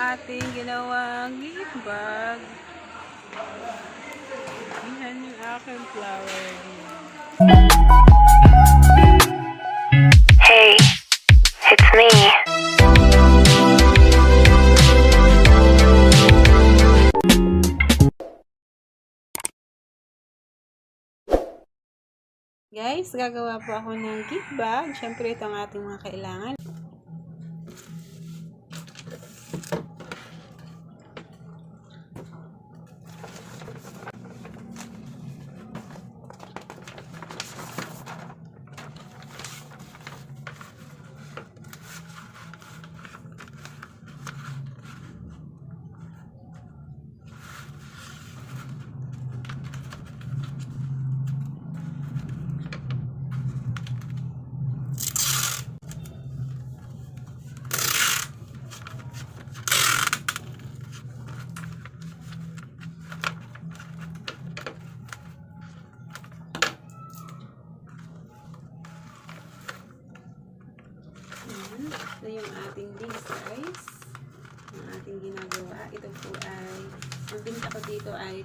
ating ginawang gift bag. Yan yung aking flower. Hey, it's me. Guys, gagawa po ako ng gift bag. Siyempre, ito ang ating mga kailangan. Ito yung ating big size. Ang ating ginagawa. Ito po ay, ang binta ko dito ay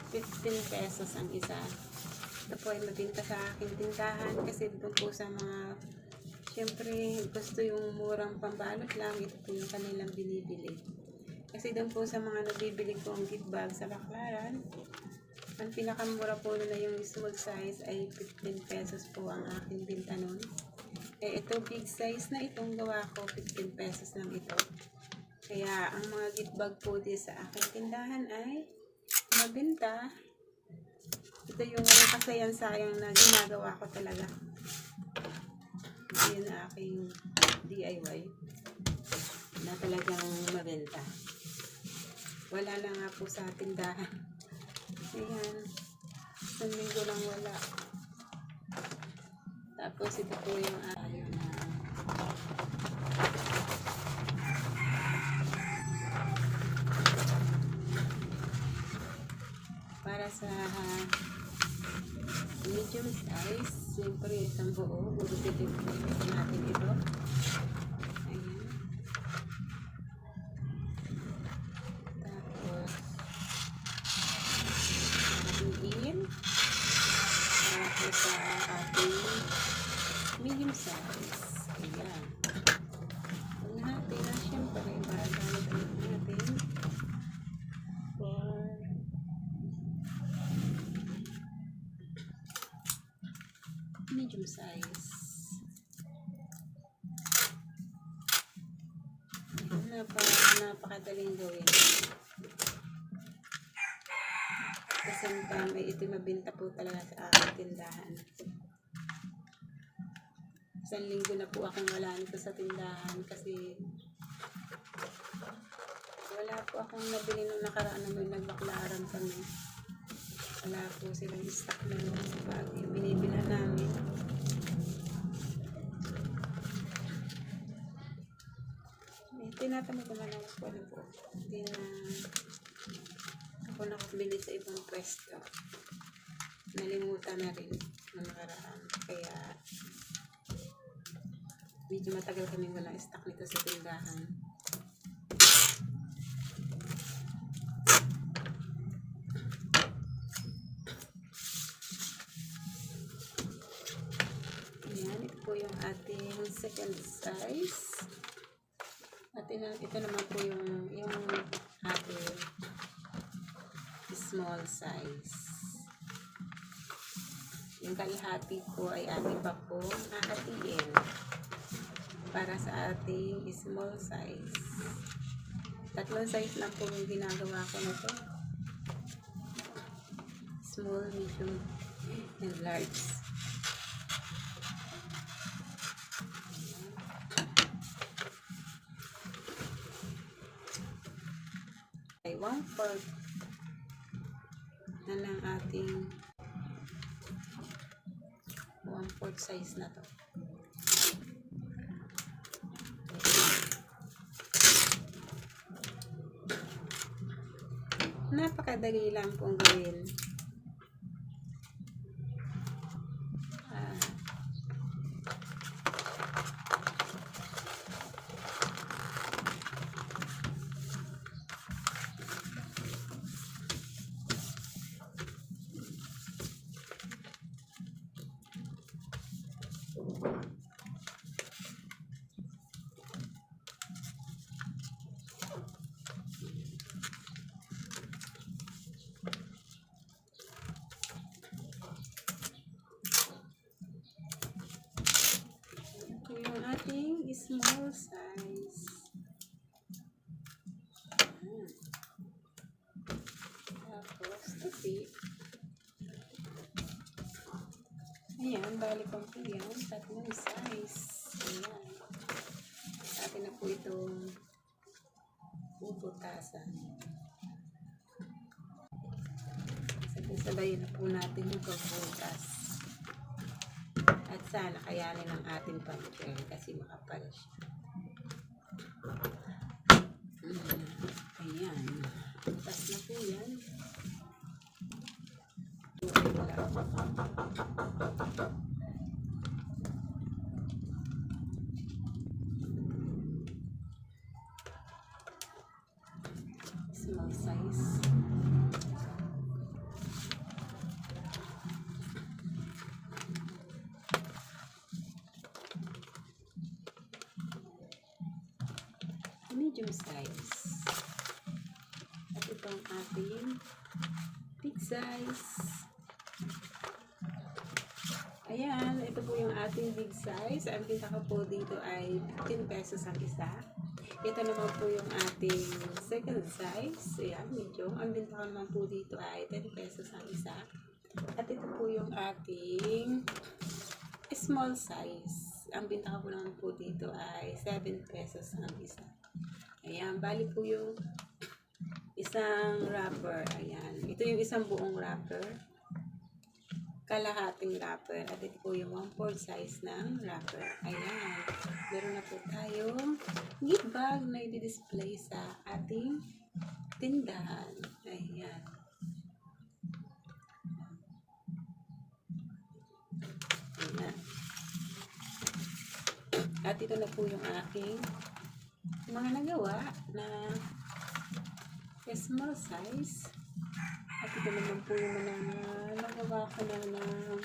15 pesos ang isa. Ito po ay mabinta sa aking tindahan kasi dito po sa mga, syempre gusto yung murang pambalot lang, ito po yung kanilang binibili. Kasi doon po sa mga nabibili ko ang gift bag sa Baclaran, ang pinakamura po na yung small size ay 15 pesos po ang aking binta nun. Eh, ito big size na itong gawa ko, 15 pesos lang ito. Kaya, ang mga gift bag po din sa aking tindahan ay mabenta. Ito yung kasayang-sayang na ginagawa ko talaga. Ito yung aking DIY na talagang mabenta. Wala na nga po sa tindahan. Ayan. Isang linggo lang wala. Tapos ito po yung para sa medium size, siyempre isang buo, bubutin natin ito. Ayan. Tapos ating tapos sa ating medium size. Ayan. Huwag natin na siyempre magagamit natin for medium size. Napakadaling gawin. Kasi may ito mabinta po talaga sa aking tindahan. Isang linggo na po akong wala nito sa tindahan kasi wala po akong nabili nung nakaraan na may nagbaclaran kami. Wala po silang stock na sa bag yung binibila namin. Tinatamad ko na lang po na po. Hindi na ako nakabili sa ibang pwesto. Nalimutan na rin ng nakaraan. Kaya medyo matagal kami walang stock nito sa tindahan. Ayan, ito po yung ating second size. At ito naman po yung ating small size. Yung kalahati po ay ating pa po hahatiin para sa ating small size. Tatlong size lang po yung ginagawa ko na to. Small, medium, and large. Ay 1/4 na lang ating 1/4 size na to. Napakadali lang pong gawin. small size. Tapos, tabi. Ayan, balik ko po yan. Tatlong size. Ayan. Atin na po itong puputasan. Sabayin na po natin yung pagbutas. At sana kayanin ang ating pantry kasi makapal siya. Ayan. Butas na po yan. Small size. Medium size. At ito ang ating big size. Ayan, ito po yung ating big size. Ang pinaka po dito ay 15 pesos ang isa. Ito naman po yung ating second size. Ayan, medium. Ang pinaka naman po dito ay 10 pesos ang isa. At ito po yung ating small size. Ang pinaka po naman po dito ay 7 pesos ang isa. Ayan, bali po yung isang wrapper. Ayan, ito yung isang buong wrapper. Kalahating wrapper. At ito po yung 1/4 size ng wrapper. Ayan, meron na po tayong gift bag na i-display sa ating tindahan. Ayan. Ayan. At ito na po yung aking mga nagawa na small size. At ito naman po yung mga nagawa ko na ng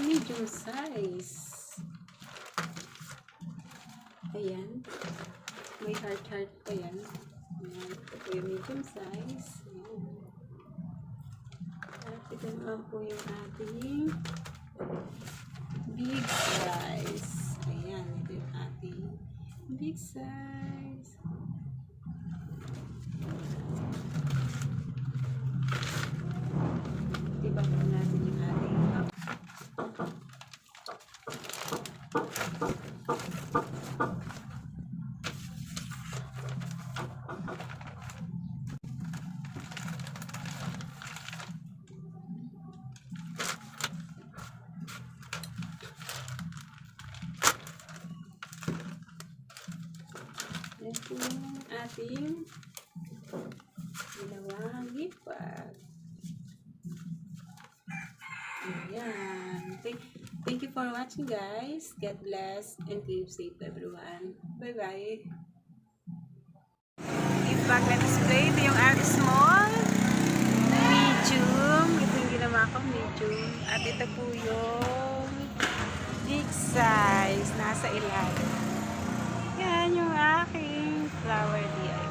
medium size. Ayan. May heart pa yan. Ayan. Ito po yung medium size. Ayan. At ito naman po yung ating big size. Ayan. Ito yung ating big size. Diba po natin yung ating yan po yung ating ginawang gift bag. Ayan. Thank you for watching, guys. God bless and keep safe, everyone. Bye-bye. Gift bag na display. Ito yung ating small, medium. Ito yung ginawa ko, medium. At ito po yung big size. Nasa ilalim. Yan yung aking flower DIY.